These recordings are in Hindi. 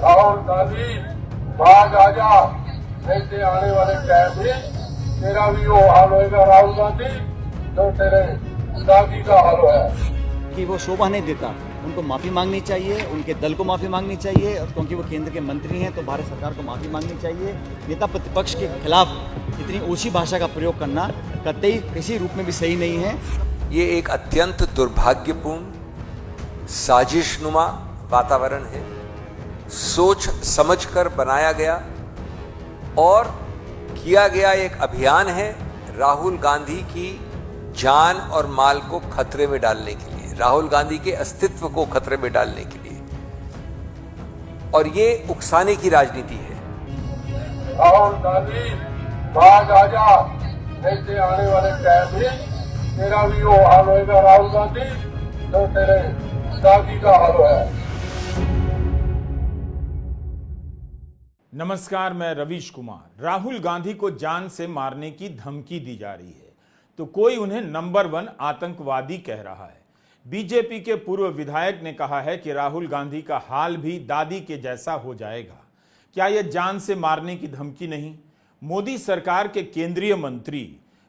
राहुल गांधी भाग आजा, ऐसे आने वाले टाइम में तेरा भी वो हाल होएगा राहुल गांधी जो तेरे दादी का हाल है। कि वो शोभा नहीं देता, उनको माफी मांगनी चाहिए, उनके दल को माफी मांगनी चाहिए, और क्योंकि वो केंद्र के मंत्री हैं तो भारत सरकार को माफी मांगनी चाहिए। नेता प्रतिपक्ष के खिलाफ इतनी ऊंची भाषा का प्रयोग करना कतई किसी रूप में भी सही नहीं है। ये एक अत्यंत दुर्भाग्यपूर्ण साजिशनुमा वातावरण है, सोच समझकर बनाया गया और किया गया एक अभियान है राहुल गांधी की जान और माल को खतरे में डालने के लिए, राहुल गांधी के अस्तित्व को खतरे में डालने के लिए, और ये उकसाने की राजनीति है। राहुल गांधी भाग आजा, ऐसे आने वाले टाइम में तेरा भी वो हाल होएगा राहुल गांधी जो तेरे दादी का हाल है। नमस्कार, मैं रवीश कुमार। राहुल गांधी को जान से मारने की धमकी दी जा रही है तो कोई उन्हें नंबर 1 आतंकवादी कह रहा है। बीजेपी के पूर्व विधायक ने कहा है कि राहुल गांधी का हाल भी दादी के जैसा हो जाएगा। क्या यह जान से मारने की धमकी नहीं? मोदी सरकार के केंद्रीय मंत्री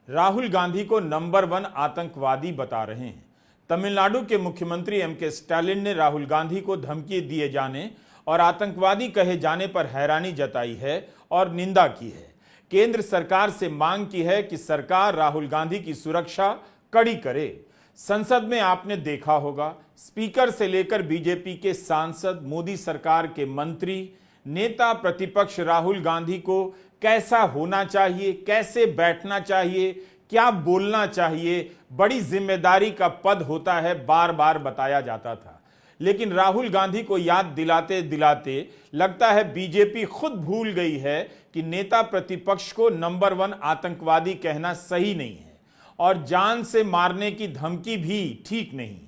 राहुल गांधी को नंबर 1 आतंकवादी बता रहे हैं। तमिलनाडु के मुख्यमंत्री एम.के. स्टालिन ने राहुल गांधी को धमकी दिए जाने और आतंकवादी कहे जाने पर हैरानी जताई है और निंदा की है। केंद्र सरकार से मांग की है कि सरकार राहुल गांधी की सुरक्षा कड़ी करे। संसद में आपने देखा होगा, स्पीकर से लेकर बीजेपी के सांसद, मोदी सरकार के मंत्री, नेता प्रतिपक्ष राहुल गांधी को कैसा होना चाहिए, कैसे बैठना चाहिए, क्या बोलना चाहिए, बड़ी जिम्मेदारी का पद होता है, बार बार बताया जाता था। लेकिन राहुल गांधी को याद दिलाते दिलाते लगता है बीजेपी खुद भूल गई है कि नेता प्रतिपक्ष को नंबर 1 आतंकवादी कहना सही नहीं है और जान से मारने की धमकी भी ठीक नहीं।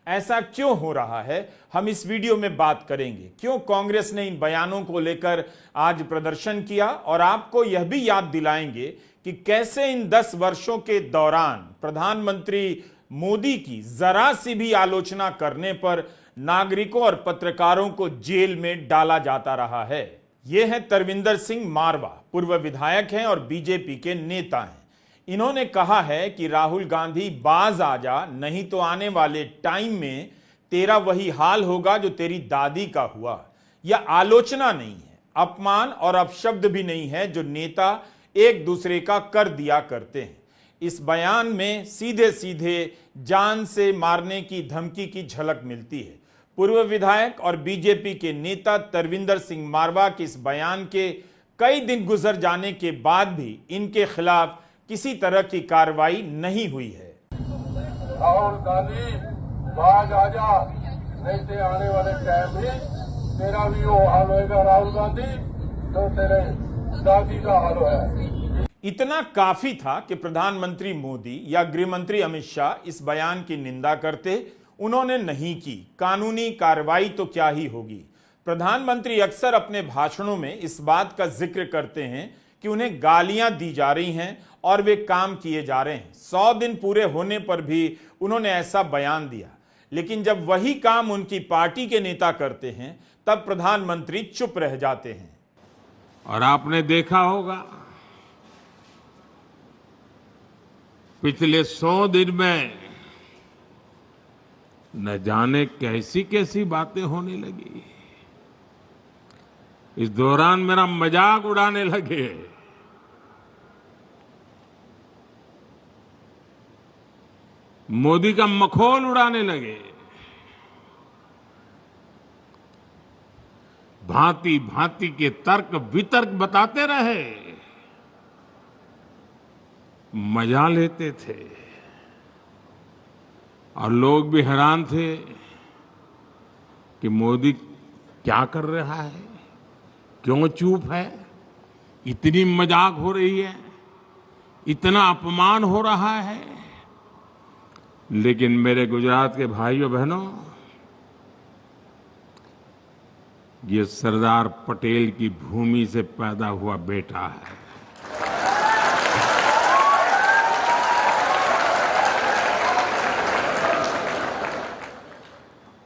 ऐसा क्यों हो रहा है, हम इस वीडियो में बात करेंगे। क्यों कांग्रेस ने इन बयानों को लेकर आज प्रदर्शन किया, और आपको यह भी याद दिलाएंगे कि कैसे इन 10 वर्षों के दौरान प्रधानमंत्री मोदी की जरा सी भी आलोचना करने पर नागरिकों और पत्रकारों को जेल में डाला जाता रहा है। ये हैं तरविंदर सिंह मारवा, पूर्व विधायक हैं और बीजेपी के नेता हैं। इन्होंने कहा है कि राहुल गांधी बाज आजा, नहीं तो आने वाले टाइम में तेरा वही हाल होगा जो तेरी दादी का हुआ। यह आलोचना नहीं है, अपमान और अपशब्द भी नहीं है जो नेता एक दूसरे का कर दिया करते हैं। इस बयान में सीधे सीधे जान से मारने की धमकी की झलक मिलती है। पूर्व विधायक और बीजेपी के नेता तरविंदर सिंह मारवा के इस बयान के कई दिन गुजर जाने के बाद भी इनके खिलाफ किसी तरह की कार्रवाई नहीं हुई है। राहुल गांधी भाग आजा, ऐसे आने वाले टाइम में तेरा भी वो हाल होएगा राहुल गांधी जो तेरे दादी का हाल है। इतना काफी था कि प्रधानमंत्री मोदी या गृह मंत्री अमित शाह इस बयान की निंदा करते, उन्होंने नहीं की। कानूनी कार्रवाई तो क्या ही होगी। प्रधानमंत्री अक्सर अपने भाषणों में इस बात का जिक्र करते हैं कि उन्हें गालियां दी जा रही हैं और वे काम किए जा रहे हैं। 100 दिन पूरे होने पर भी उन्होंने ऐसा बयान दिया, लेकिन जब वही काम उनकी पार्टी के नेता करते हैं तब प्रधानमंत्री चुप रह जाते हैं। और आपने देखा होगा पिछले 100 दिन में न जाने कैसी कैसी बातें होने लगी। इस दौरान मेरा मजाक उड़ाने लगे। मोदी का मखौल उड़ाने लगे। भांति भांति के तर्क वितर्क बताते रहे, मजा लेते थे और लोग भी हैरान थे कि मोदी क्या कर रहा है, क्यों चुप है, इतनी मजाक हो रही है, इतना अपमान हो रहा है। लेकिन मेरे गुजरात के भाइयों बहनों, ये सरदार पटेल की भूमि से पैदा हुआ बेटा है।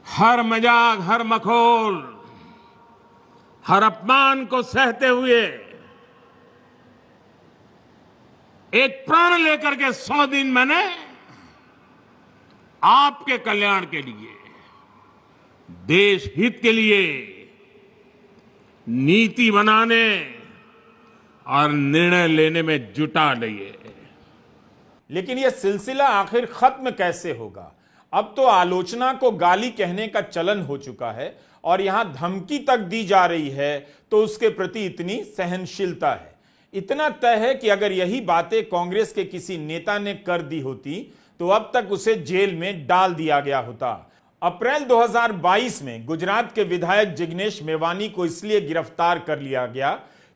हर मजाक, हर मखौल हर अपमान को सहते हुए एक प्रण लेकर के 100 दिन मैंने आपके कल्याण के लिए, देश हित के लिए नीति बनाने और निर्णय लेने में जुटा लिए। लेकिन यह सिलसिला आखिर खत्म कैसे होगा? अब तो आलोचना को गाली कहने का चलन हो चुका है और यहां धमकी तक दी जा रही है तो उसके प्रति इतनी सहनशीलता है। इतना तय है कि अगर यही बातें कांग्रेस के किसी नेता ने कर दी होती तो अब तक उसे जेल में डाल दिया गया होता। अप्रैल 2022 में गुजरात के विधायक जिग्नेश मेवानी को इसलिए गिरफ्तार कर लिया गया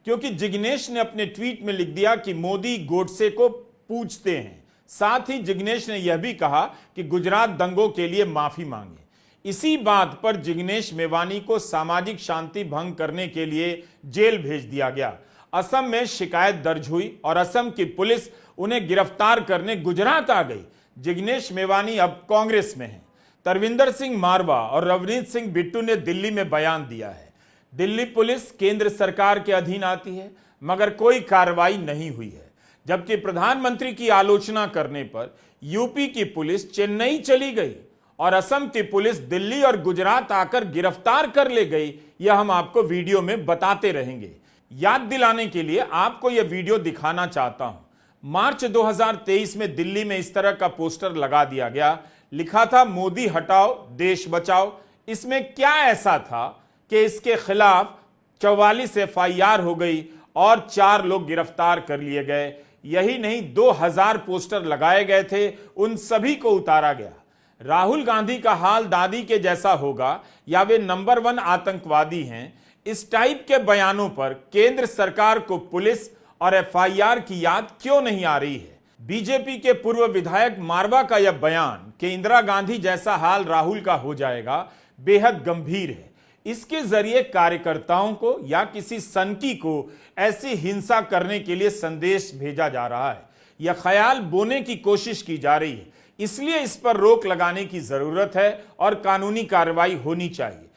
क्योंकि जिग्नेश ने अपने ट्वीट में लिख दिया कि मोदी गोडसे को पूछते हैं। साथ ही जिग्नेश ने यह भी कहा कि गुजरात दंगों के लिए माफी मांगे। इसी बात पर जिग्नेश मेवानी को सामाजिक शांति भंग करने के लिए जेल भेज दिया गया। असम में शिकायत दर्ज हुई और असम की पुलिस उन्हें गिरफ्तार करने गुजरात आ गई। जिग्नेश मेवानी अब कांग्रेस में है। तरविंदर सिंह मारवा और रवनीत सिंह बिट्टू ने दिल्ली में बयान दिया है। दिल्ली पुलिस केंद्र सरकार के अधीन आती है मगर कोई कार्रवाई नहीं हुई है, जबकि प्रधानमंत्री की आलोचना करने पर यूपी की पुलिस चेन्नई चली गई और असम की पुलिस दिल्ली और गुजरात आकर गिरफ्तार कर ले गई। यह हम आपको वीडियो में बताते रहेंगे। याद दिलाने के लिए आपको यह वीडियो दिखाना चाहता हूं। मार्च 2023 में दिल्ली में इस तरह का पोस्टर लगा दिया गया। लिखा था मोदी हटाओ देश बचाओ। इसमें क्या ऐसा था कि इसके खिलाफ 44 FIR हो गई और 4 लोग गिरफ्तार कर लिए गए। यही नहीं, 2000 पोस्टर लगाए गए थे, उन सभी को उतारा गया। राहुल गांधी का हाल दादी के जैसा होगा या वे नंबर 1 आतंकवादी हैं, इस टाइप के बयानों पर केंद्र सरकार को पुलिस और FIR की याद क्यों नहीं आ रही है? बीजेपी के पूर्व विधायक मारवा का यह बयान कि इंदिरा गांधी जैसा हाल राहुल का हो जाएगा बेहद गंभीर है। इसके जरिए कार्यकर्ताओं को या किसी सनकी को ऐसी हिंसा करने के लिए संदेश भेजा जा रहा है। यह ख्याल बोने की कोशिश की जा रही है। इसलिए इस पर रोक लगाने की जरूरत है और कानूनी कार्रवाई होनी चाहिए।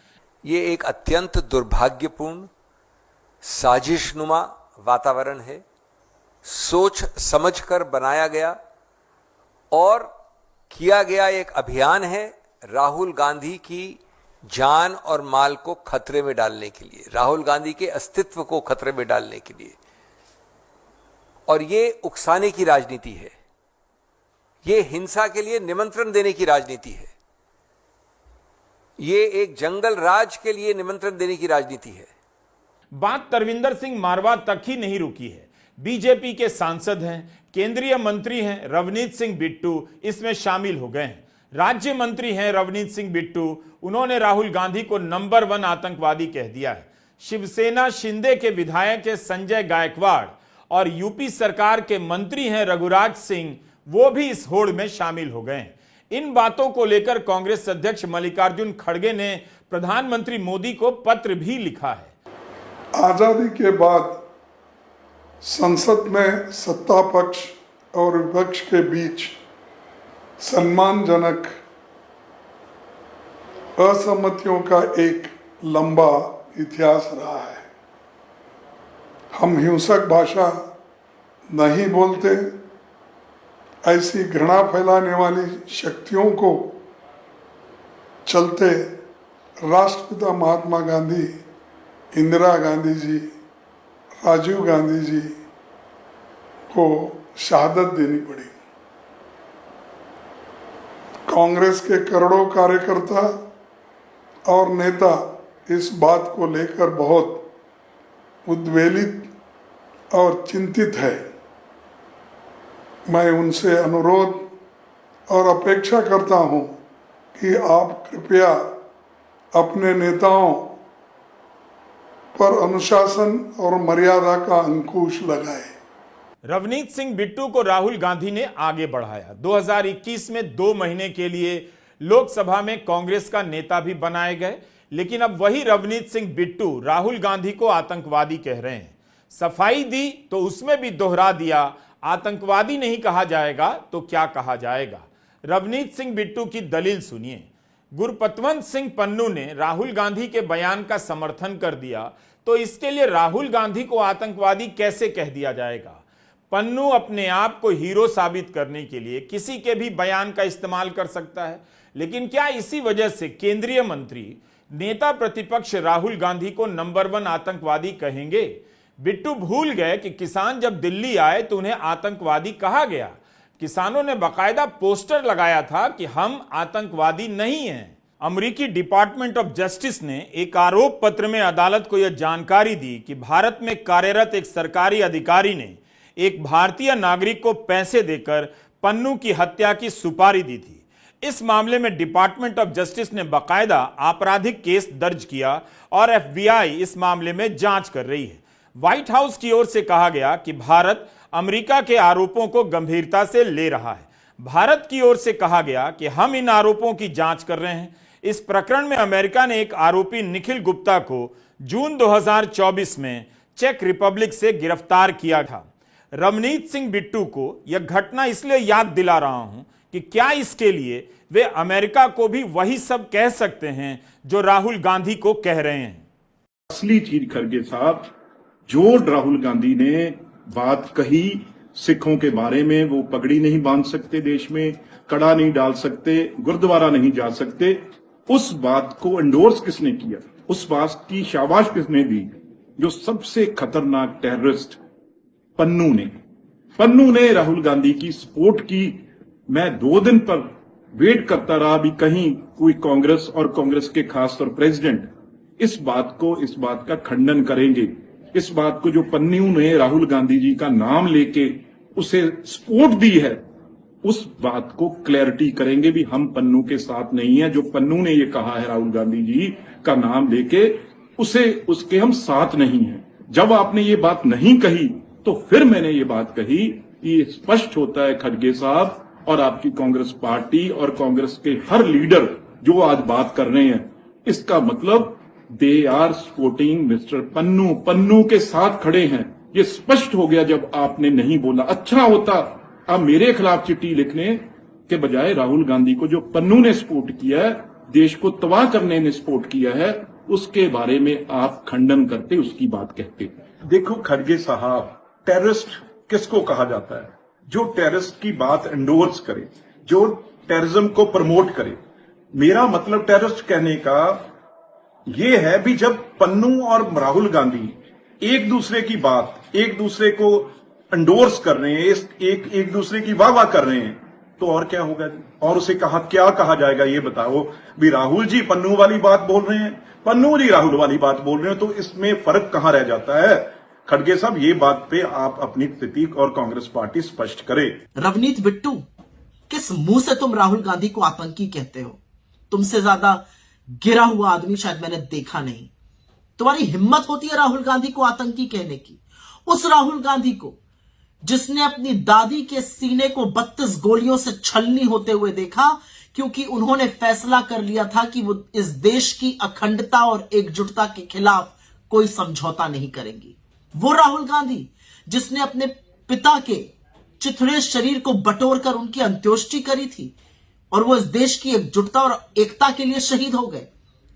ये एक अत्यंत दुर्भाग्यपूर्ण साजिशनुमा वातावरण है, सोच समझकर बनाया गया और किया गया एक अभियान है राहुल गांधी की जान और माल को खतरे में डालने के लिए, राहुल गांधी के अस्तित्व को खतरे में डालने के लिए। और ये उकसाने की राजनीति है, ये हिंसा के लिए निमंत्रण देने की राजनीति है, ये एक जंगल राज के लिए निमंत्रण देने की राजनीति है। बात तरविंदर सिंह मारवा तक ही नहीं रुकी है। बीजेपी के सांसद हैं, केंद्रीय मंत्री हैं रवनीत सिंह बिट्टू इसमें शामिल हो गए हैं। राज्य मंत्री हैं रवनीत सिंह बिट्टू, उन्होंने राहुल गांधी को नंबर 1 आतंकवादी कह दिया है। शिवसेना शिंदे के विधायक है संजय गायकवाड़ और यूपी सरकार के मंत्री हैं रघुराज सिंह, वो भी इस होड़ में शामिल हो गए हैं। इन बातों को लेकर कांग्रेस अध्यक्ष मल्लिकार्जुन खड़गे ने प्रधानमंत्री मोदी को पत्र भी लिखा है। आजादी के बाद संसद में सत्ता पक्ष और विपक्ष के बीच सम्मानजनक असहमतियों का एक लंबा इतिहास रहा है। हम हिंसक भाषा नहीं बोलते, ऐसी घृणा फैलाने वाली शक्तियों को चलते राष्ट्रपिता महात्मा गांधी, इंदिरा गांधी जी, राजीव गांधी जी को शहादत देनी पड़ी। कांग्रेस के करोड़ों कार्यकर्ता और नेता इस बात को लेकर बहुत उद्वेलित और चिंतित है। मैं उनसे अनुरोध और अपेक्षा करता हूं कि आप कृपया अपने नेताओं पर अनुशासन और मर्यादा का अंकुश लगाएं। रवनीत सिंह बिट्टू को राहुल गांधी ने आगे बढ़ाया। 2021 में 2 महीने के लिए लोकसभा में कांग्रेस का नेता भी बनाए गए, लेकिन अब वही रवनीत सिंह बिट्टू राहुल गांधी को आतंकवादी कह रहे हैं। सफाई दी तो उसमें भी दोहरा दिया, आतंकवादी नहीं कहा जाएगा तो क्या कहा जाएगा। रवनीत सिंह बिट्टू की दलील सुनिए। गुरपतवंत सिंह पन्नू ने राहुल गांधी के बयान का समर्थन कर दिया, तो इसके लिए राहुल गांधी को आतंकवादी कैसे कह दिया जाएगा? पन्नू अपने आप को हीरो साबित करने के लिए किसी के भी बयान का इस्तेमाल कर सकता है, लेकिन क्या इसी वजह से केंद्रीय मंत्री नेता प्रतिपक्ष राहुल गांधी को नंबर 1 आतंकवादी कहेंगे? बिट्टू भूल गए कि किसान जब दिल्ली आए तो उन्हें आतंकवादी कहा गया। किसानों ने बाकायदा पोस्टर लगाया था कि हम आतंकवादी नहीं हैं। अमेरिकी डिपार्टमेंट ऑफ जस्टिस ने एक आरोप पत्र में अदालत को यह जानकारी दी कि भारत में कार्यरत एक सरकारी अधिकारी ने एक भारतीय नागरिक को पैसे देकर पन्नू की हत्या की सुपारी दी थी। इस मामले में डिपार्टमेंट ऑफ जस्टिस ने बाकायदा आपराधिक केस दर्ज किया और FBI इस मामले में जांच कर रही है। व्हाइट हाउस की ओर से कहा गया कि भारत अमेरिका के आरोपों को गंभीरता से ले रहा है। भारत की ओर से कहा गया कि हम इन आरोपों की जांच कर रहे हैं। इस प्रकरण में अमेरिका ने एक आरोपी निखिल गुप्ता को जून 2024 में चेक रिपब्लिक से गिरफ्तार किया था। रवनीत सिंह बिट्टू को यह घटना इसलिए याद दिला रहा हूं कि क्या इसके लिए वे अमेरिका को भी वही सब कह सकते हैं जो राहुल गांधी को कह रहे हैं। असली चीज खड़गे साहब, जो राहुल गांधी ने बात कही सिखों के बारे में, वो पगड़ी नहीं बांध सकते देश में, कड़ा नहीं डाल सकते, गुरुद्वारा नहीं जा सकते, उस बात को एंडोर्स किसने किया, उस बात की शाबाश किसने दी? जो सबसे खतरनाक टेररिस्ट पन्नू ने राहुल गांधी की सपोर्ट की। मैं 2 दिन पर वेट करता रहा भी कहीं कोई कांग्रेस और कांग्रेस के खास तौर प्रेसिडेंट इस बात का खंडन करेंगे। इस बात को जो पन्नू ने राहुल गांधी जी का नाम लेके उसे सपोर्ट दी है, उस बात को क्लैरिटी करेंगे भी हम पन्नू के साथ नहीं है। जो पन्नू ने ये कहा है राहुल गांधी जी का नाम लेके, उसके हम साथ नहीं है। जब आपने ये बात नहीं कही तो फिर मैंने ये बात कही। ये स्पष्ट होता है खड़गे साहब और आपकी कांग्रेस पार्टी और कांग्रेस के हर लीडर जो आज बात कर रहे हैं, इसका मतलब they are supporting mister Pannu के साथ खड़े हैं। ये स्पष्ट हो गया जब आपने नहीं बोला। अच्छा होता आप मेरे खिलाफ चिट्ठी लिखने के बजाय राहुल गांधी को जो पन्नू ने सपोर्ट किया है, देश को तबाह करने ने सपोर्ट किया है, उसके बारे में आप खंडन करते, उसकी बात कहते। देखो खड़गे साहब, टेररिस्ट किसको कहा जाता है? जो टेररिस्ट की बात एंडोर्स करे, जो टेररिज्म को प्रमोट करे। मेरा मतलब टेररिस्ट कहने का ये है भी जब पन्नू और राहुल गांधी एक दूसरे की बात, एक दूसरे को एंडोर्स कर रहे हैं, एक दूसरे की वाह कर रहे हैं, तो और क्या होगा? और उसे क्या कहा जाएगा ये बताओ। भी राहुल जी पन्नू वाली बात बोल रहे हैं, पन्नू जी राहुल वाली बात बोल रहे हैं, तो इसमें फर्क कहां रह जाता है? खड़गे साहब, ये बात पे आप अपनी स्थिति और कांग्रेस पार्टी स्पष्ट करे। रवनीत बिट्टू, किस मुंह से तुम राहुल गांधी को आतंकी कहते हो? तुमसे ज्यादा गिरा हुआ आदमी शायद मैंने देखा नहीं। तुम्हारी हिम्मत होती है राहुल गांधी को आतंकी कहने की? उस राहुल गांधी को जिसने अपनी दादी के सीने को 32 गोलियों से छलनी होते हुए देखा, क्योंकि उन्होंने फैसला कर लिया था कि वो इस देश की अखंडता और एकजुटता के खिलाफ कोई समझौता नहीं करेंगी। वो राहुल गांधी जिसने अपने पिता के चिथड़े शरीर को बटोरकर उनकी अंत्योष्टि करी थी और वो इस देश की एकजुटता और एकता के लिए शहीद हो गए।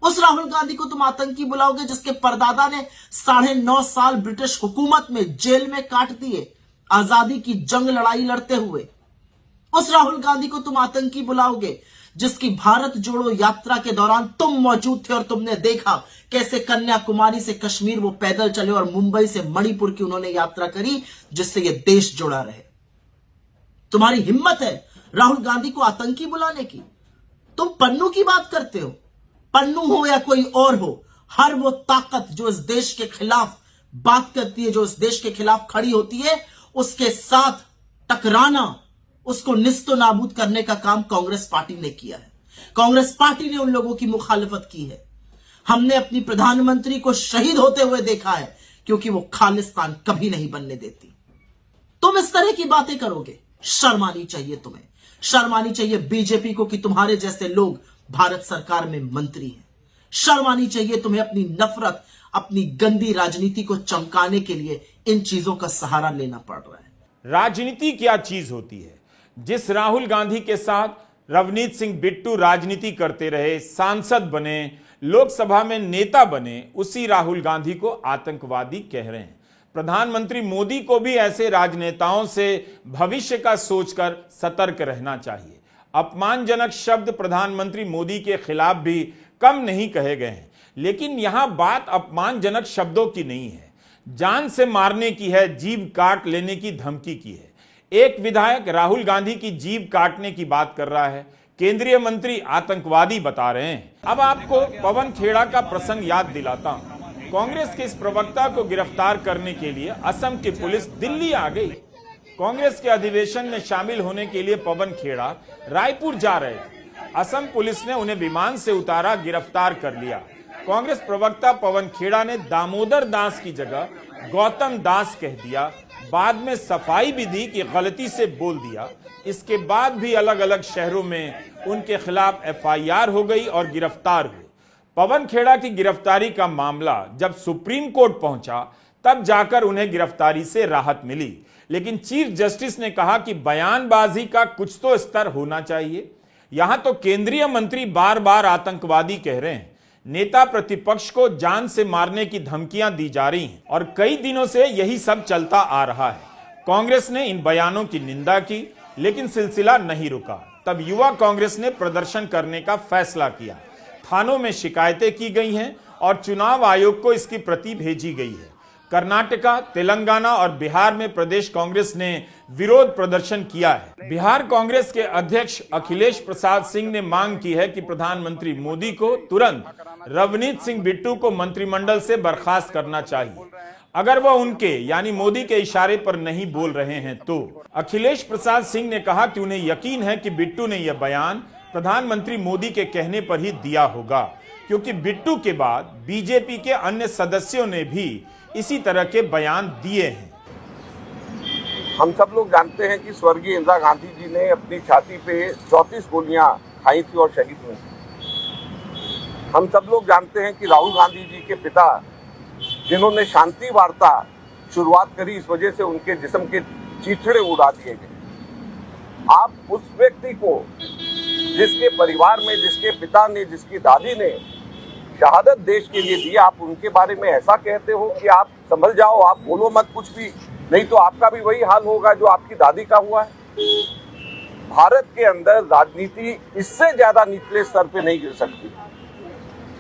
उस राहुल गांधी को तुम आतंकी बुलाओगे जिसके परदादा ने 9.5 साल ब्रिटिश हुकूमत में जेल में काट दिए आजादी की जंग लड़ाई लड़ते हुए? उस राहुल गांधी को तुम आतंकी बुलाओगे जिसकी भारत जोड़ो यात्रा के दौरान तुम मौजूद थे और तुमने देखा कैसे कन्याकुमारी से कश्मीर वो पैदल चले और मुंबई से मणिपुर की उन्होंने यात्रा करी जिससे ये देश जुड़ा रहे? तुम्हारी हिम्मत है राहुल गांधी को आतंकी बुलाने की? तुम पन्नू की बात करते हो। पन्नू हो या कोई और हो, हर वो ताकत जो इस देश के खिलाफ बात करती है, जो इस देश के खिलाफ खड़ी होती है, उसके साथ टकराना, उसको निस्तो नाबूद करने का काम कांग्रेस पार्टी ने किया है। कांग्रेस पार्टी ने उन लोगों की मुखालिफत की है। हमने अपनी प्रधानमंत्री को शहीद होते हुए देखा है, क्योंकि वो खालिस्तान कभी नहीं बनने देती। तुम इस तरह की बातें करोगे? शर्म आनी चाहिए तुम्हें। शर्म आनी चाहिए बीजेपी को कि तुम्हारे जैसे लोग भारत सरकार में मंत्री हैं। शर्म आनी चाहिए तुम्हें अपनी नफरत, अपनी गंदी राजनीति को चमकाने के लिए इन चीजों का सहारा लेना पड़ रहा है। राजनीति क्या चीज होती है? जिस राहुल गांधी के साथ रवनीत सिंह बिट्टू राजनीति करते रहे, सांसद बने, लोकसभा में नेता बने, उसी राहुल गांधी को आतंकवादी कह रहे हैं। प्रधानमंत्री मोदी को भी ऐसे राजनेताओं से भविष्य का सोचकर सतर्क रहना चाहिए। अपमानजनक शब्द प्रधानमंत्री मोदी के खिलाफ भी कम नहीं कहे गए हैं, लेकिन यहां बात अपमानजनक शब्दों की नहीं है, जान से मारने की है, जीभ काट लेने की धमकी की है। एक विधायक राहुल गांधी की जीभ काटने की बात कर रहा है, केंद्रीय मंत्री आतंकवादी बता रहे हैं। अब आपको पवन खेड़ा का प्रसंग याद दिलाता हूं। कांग्रेस के इस प्रवक्ता को गिरफ्तार करने के लिए असम की पुलिस दिल्ली आ गई। कांग्रेस के अधिवेशन में शामिल होने के लिए पवन खेड़ा रायपुर जा रहे थे। असम पुलिस ने उन्हें विमान से उतारा, गिरफ्तार कर लिया। कांग्रेस प्रवक्ता पवन खेड़ा ने दामोदर दास की जगह गौतम दास कह दिया, बाद में सफाई भी दी कि गलती से बोल दिया। इसके बाद भी अलग अलग शहरों में उनके खिलाफ एफआईआर हो गई और गिरफ्तार हुए। पवन खेड़ा की गिरफ्तारी का मामला जब सुप्रीम कोर्ट पहुंचा, तब जाकर उन्हें गिरफ्तारी से राहत मिली, लेकिन चीफ जस्टिस ने कहा कि बयानबाजी का कुछ तो स्तर होना चाहिए। यहां तो केंद्रीय मंत्री बार बार आतंकवादी कह रहे हैं, नेता प्रतिपक्ष को जान से मारने की धमकियां दी जा रही हैं और कई दिनों से यही सब चलता आ रहा है। कांग्रेस ने इन बयानों की निंदा की, लेकिन सिलसिला नहीं रुका। तब युवा कांग्रेस ने प्रदर्शन करने का फैसला किया। थानों में शिकायतें की गई हैं और चुनाव आयोग को इसकी प्रति भेजी गई है। कर्नाटका, तेलंगाना और बिहार में प्रदेश कांग्रेस ने विरोध प्रदर्शन किया है। बिहार कांग्रेस के अध्यक्ष अखिलेश प्रसाद सिंह ने मांग की है कि प्रधानमंत्री मोदी को तुरंत रवनीत सिंह बिट्टू को मंत्रिमंडल से बर्खास्त करना चाहिए, अगर वह उनके यानी मोदी के इशारे पर नहीं बोल रहे हैं तो। अखिलेश प्रसाद सिंह ने कहा कि उन्हें यकीन है कि बिट्टू ने यह बयान प्रधानमंत्री मोदी के कहने पर ही दिया होगा, क्योंकि बिट्टू के बाद बीजेपी के अन्य सदस्यों ने भी इसी तरह के बयान दिए हैं। हम सब लोग जानते हैं कि स्वर्गीय इंदिरा गांधी जी ने अपनी छाती पे 34 गोलियां खाई थी और शहीद हुई। हम सब लोग जानते हैं कि राहुल गांधी जी के पिता, जिन्होंने शांति वार्ता शुरुआत करी, इस वजह से उनके जिस्म के चीथड़े उड़ा दिए गए। आप उस व्यक्ति को, जिसके परिवार में, जिसके पिता ने, जिसकी दादी ने शहादत देश के लिए दी, आप उनके बारे में ऐसा कहते हो कि आप संभल जाओ, आप बोलो मत कुछ भी, नहीं तो आपका भी वही हाल होगा जो आपकी दादी का हुआ है। भारत के अंदर राजनीति इससे ज्यादा निचले स्तर पे नहीं गिर सकती।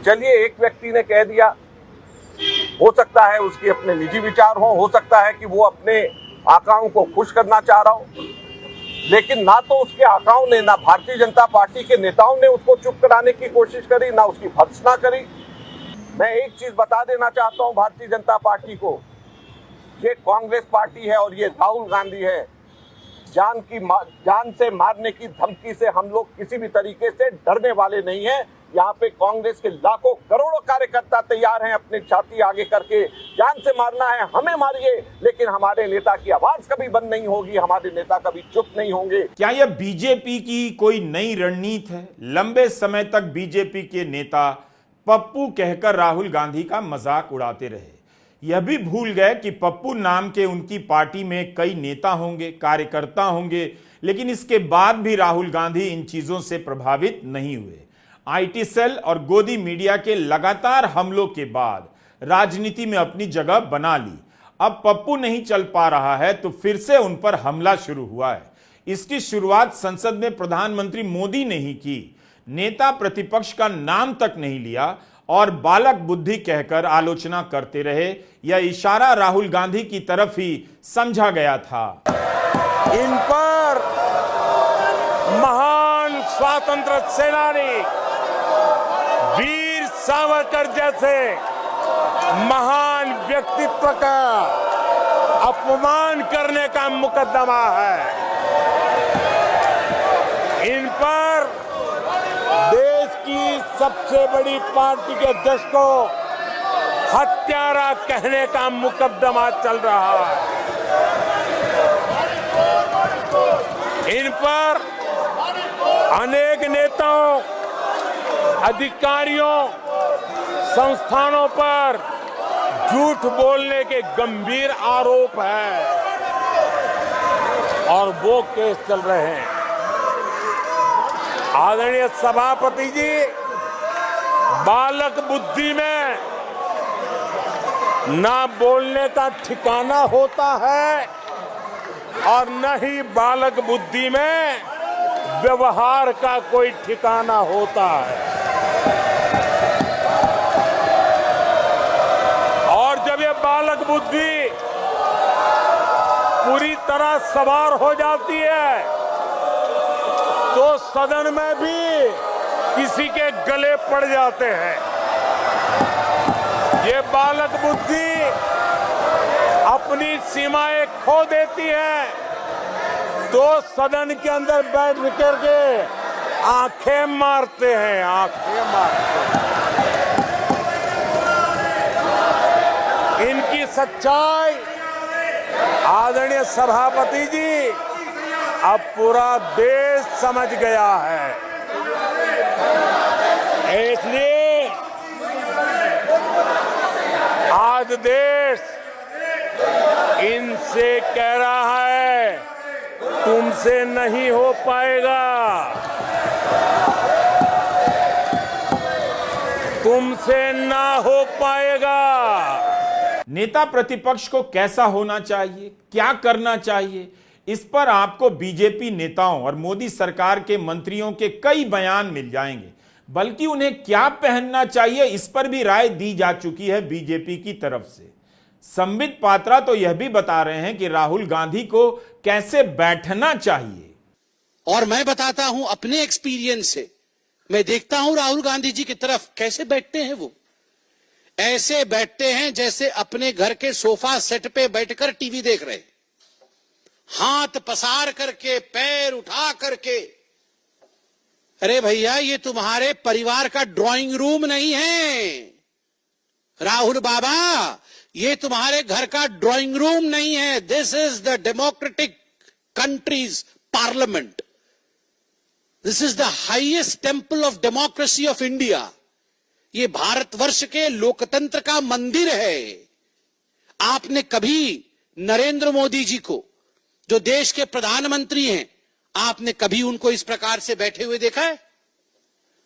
चलिए, एक व्यक्ति ने कह दिया, हो सकता है उसके अपने निजी विचार हो सकता है कि वो अपने आकाओं को खुश करना चाह रहा हो, लेकिन ना तो उसके आकाओं ने, ना भारतीय जनता पार्टी के नेताओं ने उसको चुप कराने की कोशिश करी, ना उसकी भर्त्सना करी। मैं एक चीज बता देना चाहता हूं भारतीय जनता पार्टी को, ये कांग्रेस पार्टी है और ये राहुल गांधी है। जान से मारने की धमकी से हम लोग किसी भी तरीके से डरने वाले नहीं हैं। यहाँ पे कांग्रेस के लाखों करोड़ों कार्यकर्ता तैयार हैं अपनी छाती आगे करके, जान से मारना है हमें मारिए, लेकिन हमारे नेता की आवाज कभी बंद नहीं होगी, हमारे नेता कभी चुप नहीं होंगे। क्या यह बीजेपी की कोई नई रणनीति है? लंबे समय तक बीजेपी के नेता पप्पू कहकर राहुल गांधी का मजाक उड़ाते रहे। यह भी भूल गए कि पप्पू नाम के उनकी पार्टी में कई नेता होंगे, कार्यकर्ता होंगे, लेकिन इसके बाद भी राहुल गांधी इन चीजों से प्रभावित नहीं हुए। आईटी सेल और गोदी मीडिया के लगातार हमलों के बाद राजनीति में अपनी जगह बना ली। अब पप्पू नहीं चल पा रहा है तो फिर से उन पर हमला शुरू हुआ है। इसकी शुरुआत संसद में प्रधानमंत्री मोदी ने ही की। नेता प्रतिपक्ष का नाम तक नहीं लिया और बालक बुद्धि कहकर आलोचना करते रहे। यह इशारा राहुल गांधी की तरफ ही समझा गया था। इन पर महान स्वातंत्र सेनानी वीर सावरकर जैसे महान व्यक्तित्व का अपमान करने का मुकदमा है। इन पर देश की सबसे बड़ी पार्टी के अध्यक्ष को हत्यारा कहने का मुकदमा चल रहा है। इन पर अनेक नेताओं, अधिकारियों, संस्थानों पर झूठ बोलने के गंभीर आरोप है और वो केस चल रहे हैं। आदरणीय सभापति जी, बालक बुद्धि में ना बोलने का ठिकाना होता है और न ही बालक बुद्धि में व्यवहार का कोई ठिकाना होता है। और जब ये बालक बुद्धि पूरी तरह सवार हो जाती है तो सदन में भी किसी के गले पड़ जाते हैं। ये बालक बुद्धि अपनी सीमाएं खो देती है तो सदन के अंदर बैठ करके आंखें मारते हैं, आंखें मारते हैं। इनकी सच्चाई आदरणीय सभापति जी अब पूरा देश समझ गया है। इसलिए आज देश इनसे कह रहा है तुमसे नहीं हो पाएगा, तुमसे ना हो पाएगा। नेता प्रतिपक्ष को कैसा होना चाहिए, क्या करना चाहिए, इस पर आपको बीजेपी नेताओं और मोदी सरकार के मंत्रियों के कई बयान मिल जाएंगे। बल्कि उन्हें क्या पहनना चाहिए इस पर भी राय दी जा चुकी है बीजेपी की तरफ से। संबित पात्रा तो यह भी बता रहे हैं कि राहुल गांधी को कैसे बैठना चाहिए। और मैं बताता हूं अपने एक्सपीरियंस से, मैं देखता हूं राहुल गांधी जी की तरफ कैसे बैठते हैं। वो ऐसे बैठते हैं जैसे अपने घर के सोफा सेट पे बैठकर टीवी देख रहे, हाथ पसार करके, पैर उठा करके। अरे भैया, ये तुम्हारे परिवार का ड्राइंग रूम नहीं है राहुल बाबा, ये तुम्हारे घर का ड्राइंग रूम नहीं है। This is the democratic countries parliament, this is the highest temple of democracy of India. ये भारतवर्ष के लोकतंत्र का मंदिर है। आपने कभी नरेंद्र मोदी जी को, जो देश के प्रधानमंत्री हैं, आपने कभी उनको इस प्रकार से बैठे हुए देखा है?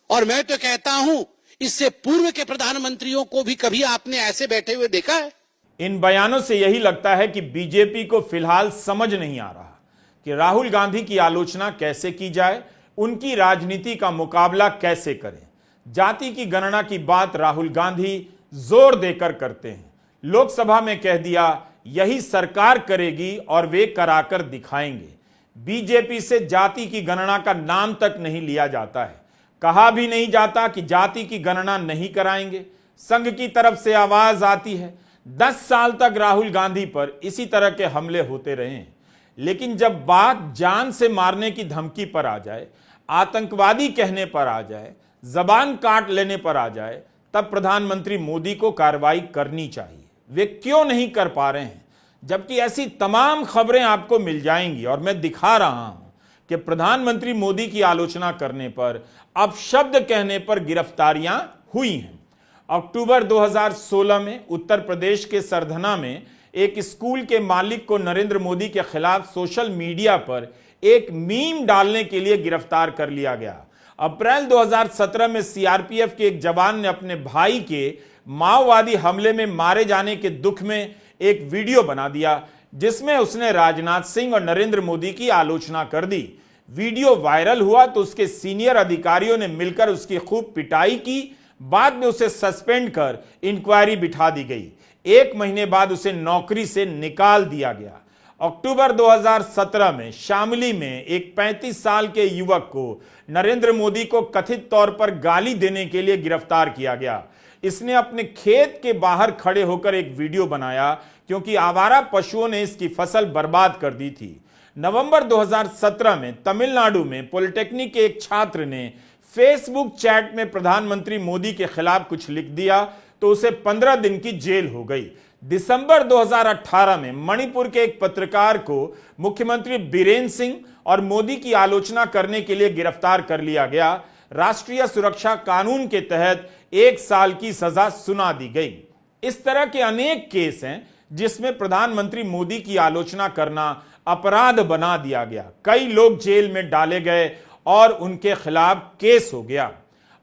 और मैं तो कहता हूं इससे पूर्व के प्रधानमंत्रियों को भी कभी आपने ऐसे बैठे हुए देखा है? इन बयानों से यही लगता है कि बीजेपी को फिलहाल समझ नहीं आ रहा कि राहुल गांधी की आलोचना कैसे की जाए, उनकी राजनीति का मुकाबला कैसे करें। जाति की गणना की बात राहुल गांधी जोर देकर करते हैं। लोकसभा में कह दिया यही सरकार करेगी और वे कराकर दिखाएंगे। बीजेपी से जाति की गणना का नाम तक नहीं लिया जाता है। कहा भी नहीं जाता कि जाति की गणना नहीं कराएंगे। संघ की तरफ से आवाज आती है। 10 साल तक राहुल गांधी पर इसी तरह के हमले होते रहे हैं। लेकिन जब बात जान से मारने की धमकी पर आ जाए, आतंकवादी कहने पर आ जाए, जबान काट लेने पर आ जाए, तब प्रधानमंत्री मोदी को कार्रवाई करनी चाहिए। वे क्यों नहीं कर पा रहे हैं? जबकि ऐसी तमाम खबरें आपको मिल जाएंगी और मैं दिखा रहा हूं कि प्रधानमंत्री मोदी की आलोचना करने पर, अपशब्द कहने पर गिरफ्तारियां हुई हैं। अक्टूबर 2016 में उत्तर प्रदेश के सरधना में एक स्कूल के मालिक को नरेंद्र मोदी के खिलाफ सोशल मीडिया पर एक मीम डालने के लिए गिरफ्तार कर लिया गया। अप्रैल 2017 में सीआरपीएफ के एक जवान ने अपने भाई के माओवादी हमले में मारे जाने के दुख में एक वीडियो बना दिया, जिसमें उसने राजनाथ सिंह और नरेंद्र मोदी की आलोचना कर दी। वीडियो वायरल हुआ तो उसके सीनियर अधिकारियों ने मिलकर उसकी खूब पिटाई की। बाद में उसे सस्पेंड कर इंक्वायरी बिठा दी गई। 1 महीने बाद उसे नौकरी से निकाल दिया गया। अक्टूबर 2017 में शामली में एक 35 साल के युवक को नरेंद्र मोदी को कथित तौर पर गाली देने के लिए गिरफ्तार किया गया। इसने अपने खेत के बाहर खड़े होकर एक वीडियो बनाया क्योंकि आवारा पशुओं ने इसकी फसल बर्बाद कर दी थी। नवंबर 2017 में तमिलनाडु में पॉलिटेक्निक के एक छात्र ने फेसबुक चैट में प्रधानमंत्री मोदी के खिलाफ कुछ लिख दिया तो उसे 15 दिन की जेल हो गई। दिसंबर 2018 में मणिपुर के एक पत्रकार को मुख्यमंत्री बीरेन सिंह और मोदी की आलोचना करने के लिए गिरफ्तार कर लिया गया। राष्ट्रीय सुरक्षा कानून के तहत 1 साल की सजा सुना दी गई। इस तरह के अनेक केस हैं जिसमें प्रधानमंत्री मोदी की आलोचना करना अपराध बना दिया गया। कई लोग जेल में डाले गए और उनके खिलाफ केस हो गया।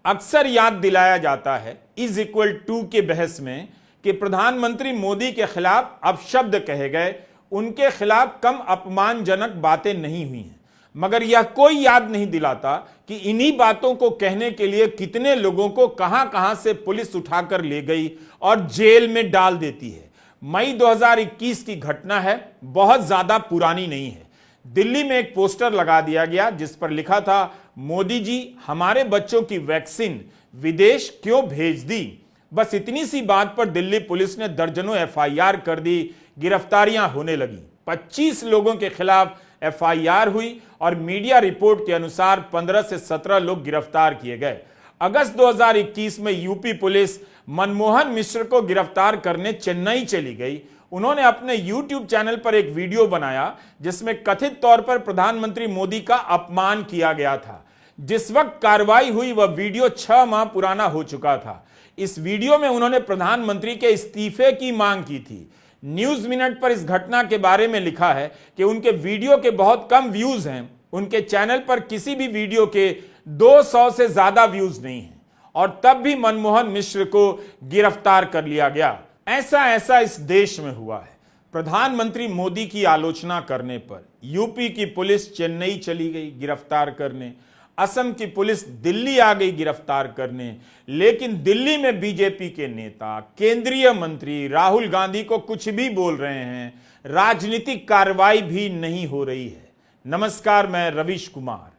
अक्सर याद दिलाया जाता है =2 के बहस में कि प्रधानमंत्री मोदी के खिलाफ अपशब्द कहे गए, उनके खिलाफ कम अपमानजनक बातें नहीं हुई हैं, मगर यह कोई याद नहीं दिलाता कि इन्हीं बातों को कहने के लिए कितने लोगों को कहां कहां से पुलिस उठाकर ले गई और जेल में डाल देती है। मई 2021 की घटना है, बहुत ज्यादा पुरानी नहीं है। दिल्ली में एक पोस्टर लगा दिया गया जिस पर लिखा था, मोदी जी हमारे बच्चों की वैक्सीन विदेश क्यों भेज दी। बस इतनी सी बात पर दिल्ली पुलिस ने दर्जनों FIR कर दी, गिरफ्तारियां होने लगी। 25 लोगों के खिलाफ FIR हुई और मीडिया रिपोर्ट के अनुसार 15 से 17 लोग गिरफ्तार किए गए। अगस्त 2021 में यूपी पुलिस मनमोहन मिश्र को गिरफ्तार करने चेन्नई चली गई। उन्होंने अपने YouTube चैनल पर एक वीडियो बनाया जिसमें कथित तौर पर प्रधानमंत्री मोदी का अपमान किया गया था। जिस वक्त कार्रवाई हुई वह वीडियो 6 माह पुराना हो चुका था। इस वीडियो में उन्होंने प्रधानमंत्री के इस्तीफे की मांग की थी। न्यूज मिनट पर इस घटना के बारे में लिखा है कि उनके वीडियो के बहुत कम व्यूज हैं, उनके चैनल पर किसी भी वीडियो के 200 से ज्यादा व्यूज नहीं हैं, और तब भी मनमोहन मिश्र को गिरफ्तार कर लिया गया। ऐसा इस देश में हुआ है। प्रधानमंत्री मोदी की आलोचना करने पर यूपी की पुलिस चेन्नई चली गई गिरफ्तार करने, असम की पुलिस दिल्ली आ गई गिरफ्तार करने, लेकिन दिल्ली में बीजेपी के नेता, केंद्रीय मंत्री राहुल गांधी को कुछ भी बोल रहे हैं, राजनीतिक कार्रवाई भी नहीं हो रही है। नमस्कार, मैं रवीश कुमार।